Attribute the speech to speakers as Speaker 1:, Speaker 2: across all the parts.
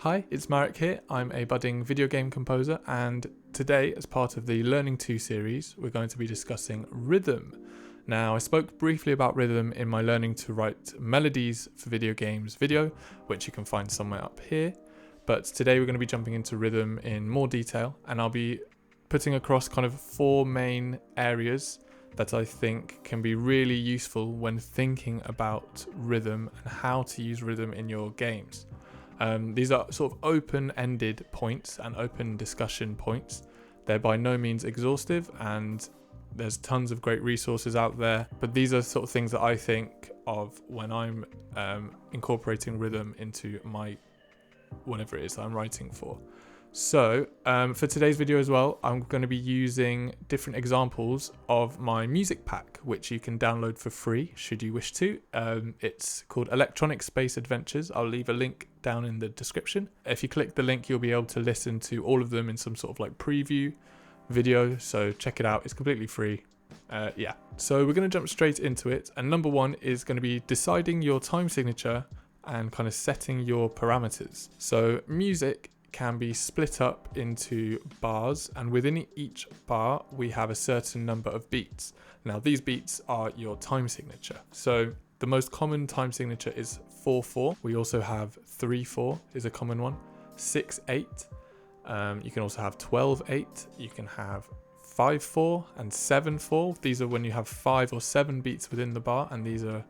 Speaker 1: Hi, it's Marek here. I'm a budding video game composer, and today, as part of the Learning 2 series, we're going to be discussing rhythm. Now, I spoke briefly about rhythm in my Learning to Write Melodies for Video Games video, which you can find somewhere up here. But today we're going to be jumping into rhythm in more detail, and I'll be putting across kind of 4 main areas that I think can be really useful when thinking about rhythm and how to use rhythm in your games. These are sort of open-ended points and open discussion points. They're by no means exhaustive, and there's tons of great resources out there, but these are sort of things that I think of when I'm incorporating rhythm into my whatever it is that I'm writing for. So for today's video as well, I'm going to be using different examples of my music pack, which you can download for free should you wish to. It's called Electronic Space Adventures. I'll leave a link down in the description. If you click the link, you'll be able to listen to all of them in some sort of like preview video, so check it out. It's completely free. So we're going to jump straight into it, and number 1 is going to be deciding your time signature and kind of setting your parameters. So music can be split up into bars, and within each bar we have a certain number of beats. Now these beats are your time signature. So the most common time signature is 4/4. We also have 3/4 is a common one, 6/8. You can also have 12/8. You can have 5/4 and 7/4. These are when you have 5 or 7 beats within the bar, and these are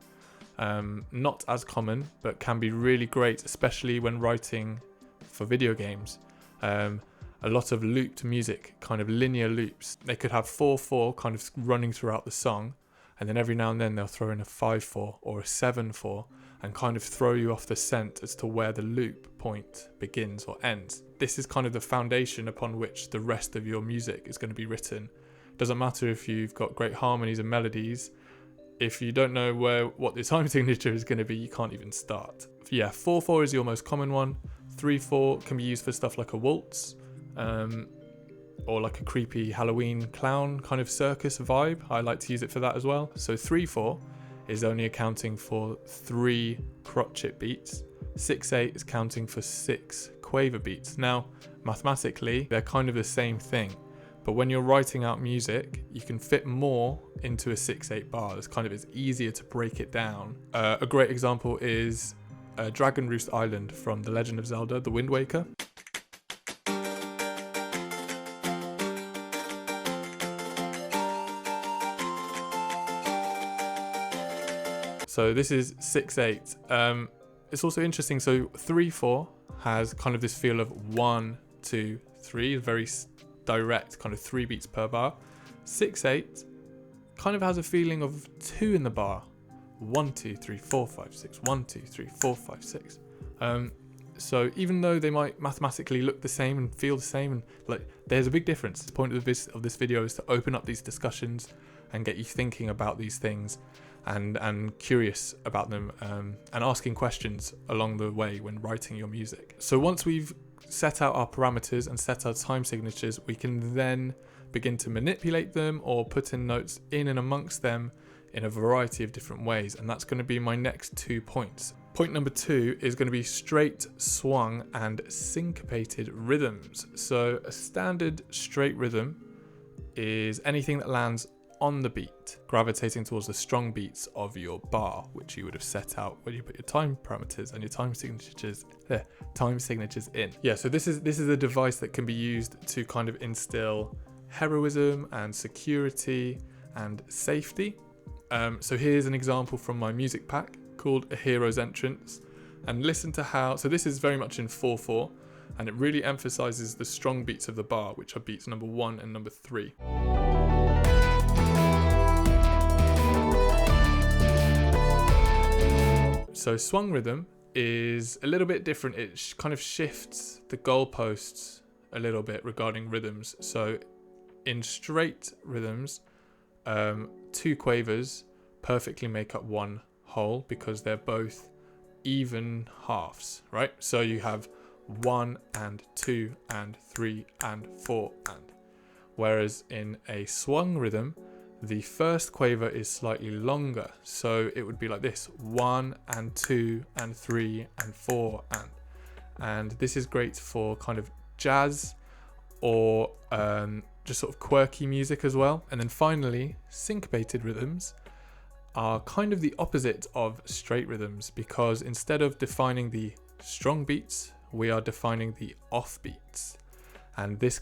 Speaker 1: not as common but can be really great, especially when writing for video games. A lot of looped music, kind of linear loops. They could have 4/4 kind of running throughout the song, and then every now and then they'll throw in a 5/4 or a 7/4 and kind of throw you off the scent as to where the loop point begins or ends. This is kind of the foundation upon which the rest of your music is going to be written. Doesn't matter if you've got great harmonies and melodies. If you don't know what the time signature is going to be, you can't even start. 4/4 is your most common one. 3/4 can be used for stuff like a waltz, or like a creepy Halloween clown kind of circus vibe. I like to use it for that as well. So 3/4 is only accounting for 3 crotchet beats. 6/8 is counting for 6 quaver beats. Now, mathematically, they're kind of the same thing, but when you're writing out music, you can fit more into a 6/8 bar. It's easier to break it down. A great example is Dragon Roost Island from The Legend of Zelda: The Wind Waker. So this is 6/8. It's also interesting. So 3/4 has kind of this feel of 1, 2, 3, very direct, kind of 3 beats per bar. 6/8 kind of has a feeling of 2 in the bar. 1, 2, 3, 4, 5, 6. 1, 2, 3, 4, 5, 6. So even though they might mathematically look the same and feel the same, and like there's a big difference. The point of this video is to open up these discussions and get you thinking about these things and curious about them, and asking questions along the way when writing your music. So once we've set out our parameters and set our time signatures, we can then begin to manipulate them or put in notes in and amongst them in a variety of different ways, and that's going to be my next 2 points. Point number 2 is going to be straight, swung, and syncopated rhythms. So a standard straight rhythm is anything that lands on the beat, gravitating towards the strong beats of your bar, which you would have set out when you put your time parameters and your time signatures in. So this is a device that can be used to kind of instill heroism and security and safety. So here's an example from my music pack called A Hero's Entrance, and listen to how, so this is very much in 4/4, and it really emphasizes the strong beats of the bar, which are beats number 1 and number 3. So swung rhythm is a little bit different. It kind of shifts the goalposts a little bit regarding rhythms. So in straight rhythms, 2 quavers perfectly make up 1 whole because they're both even halves, right? So you have 1 and 2 and 3 and 4 and. Whereas in a swung rhythm, the first quaver is slightly longer. So it would be like this: 1 and 2 and 3 and 4 and. and this is great for kind of jazz or just sort of quirky music as well. And then finally, syncopated rhythms are kind of the opposite of straight rhythms, because instead of defining the strong beats, we are defining the off beats. And this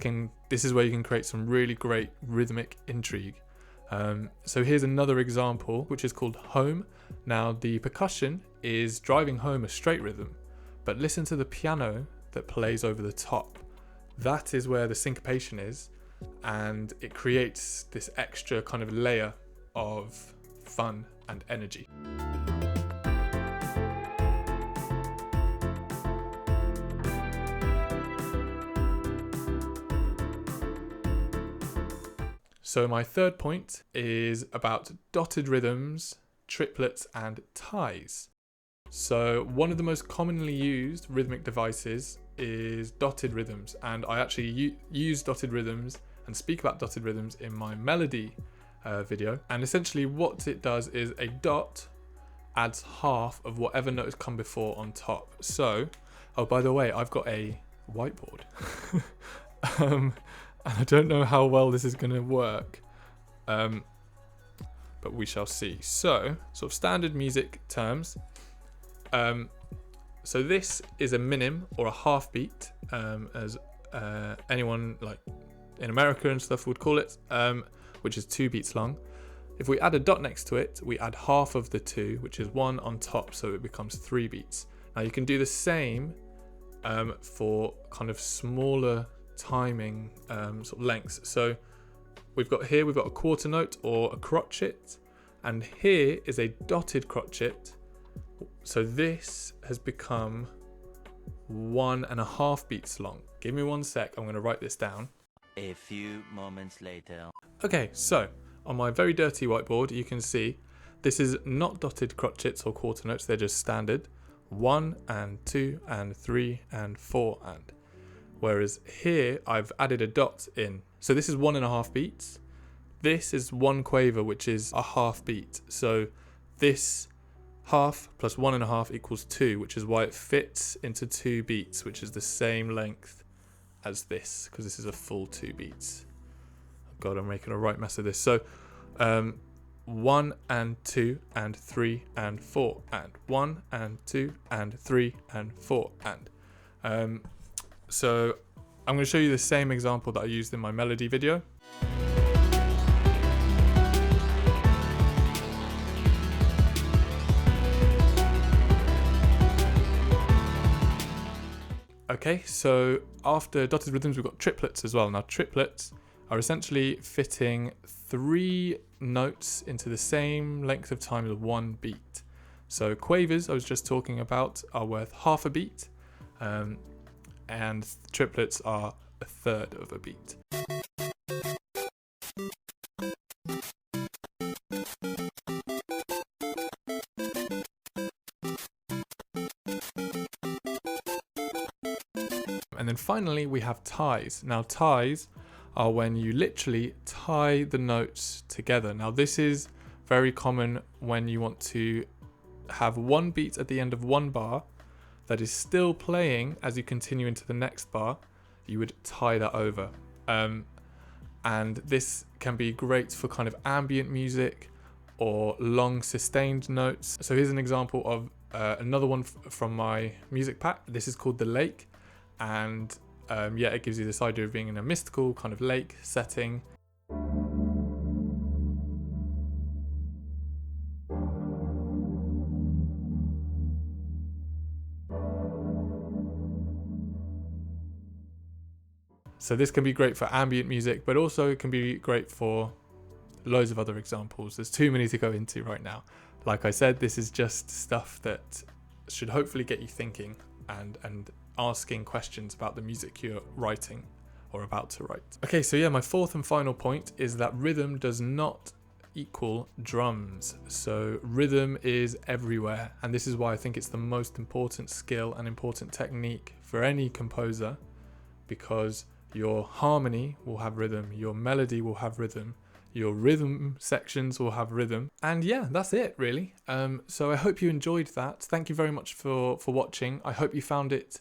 Speaker 1: is where you can create some really great rhythmic intrigue. So here's another example, which is called Home. Now the percussion is driving home a straight rhythm, but listen to the piano that plays over the top. That is where the syncopation is, and it creates this extra kind of layer of fun and energy. So my third point is about dotted rhythms, triplets, and ties. So one of the most commonly used rhythmic devices is dotted rhythms, and I actually use dotted rhythms and speak about dotted rhythms in my melody video. And essentially what it does is a dot adds half of whatever note has come before on top. So, oh, by the way, I've got a whiteboard. And I don't know how well this is going to work, but we shall see. So, sort of standard music terms. So this is a minim or a half beat, as anyone like in America and stuff would call it, which is 2 beats long. If we add a dot next to it, we add half of the 2, which is 1 on top, so it becomes 3 beats. Now you can do the same for kind of smaller timing sort of lengths. So we've got a quarter note or a crotchet, and here is a dotted crotchet. So this has become 1.5 beats long. Give me 1 sec, I'm going to write this down.
Speaker 2: A few moments later.
Speaker 1: Okay, so on my very dirty whiteboard, you can see this is not dotted crotchets or quarter notes, they're just standard 1 and 2 and 3 and 4 and. Whereas here I've added a dot in. So this is 1.5 beats. This is 1 quaver, which is a half beat. So this half plus 1.5 equals 2, which is why it fits into 2 beats, which is the same length as this, because this is a full 2 beats. Oh God, I'm making a right mess of this. So 1 and 2 and 3 and 4 and 1 and 2 and 3 and 4 and. So I'm going to show you the same example that I used in my melody video. Okay, so after dotted rhythms, we've got triplets as well. Now triplets are essentially fitting 3 notes into the same length of time as 1 beat. So quavers, I was just talking about, are worth half a beat, and triplets are 1/3 of a beat. And then finally we have ties. Now ties are when you literally tie the notes together. Now this is very common when you want to have 1 beat at the end of 1 bar that is still playing as you continue into the next bar. You would tie that over. And this can be great for kind of ambient music or long sustained notes. So here's an example of another one from my music pack. This is called The Lake. And yeah, it gives you this idea of being in a mystical kind of lake setting. So this can be great for ambient music, but also it can be great for loads of other examples. There's too many to go into right now. Like I said, this is just stuff that should hopefully get you thinking and asking questions about the music you're writing or about to write. Okay, so yeah, my 4th and final point is that rhythm does not equal drums. So rhythm is everywhere, and this is why I think it's the most important skill and important technique for any composer, because your harmony will have rhythm, your melody will have rhythm, your rhythm sections will have rhythm. And yeah, that's it really. So I hope you enjoyed that. Thank you very much for watching. I hope you found it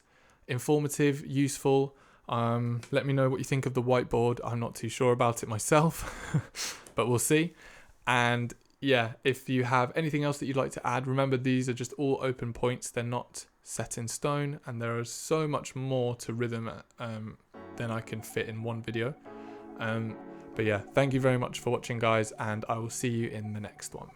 Speaker 1: informative, useful. Let me know what you think of the whiteboard. I'm not too sure about it myself, but we'll see. And yeah, if you have anything else that you'd like to add, remember these are just all open points. They're not set in stone, and there is so much more to rhythm than I can fit in one video. But yeah, thank you very much for watching, guys, and I will see you in the next one.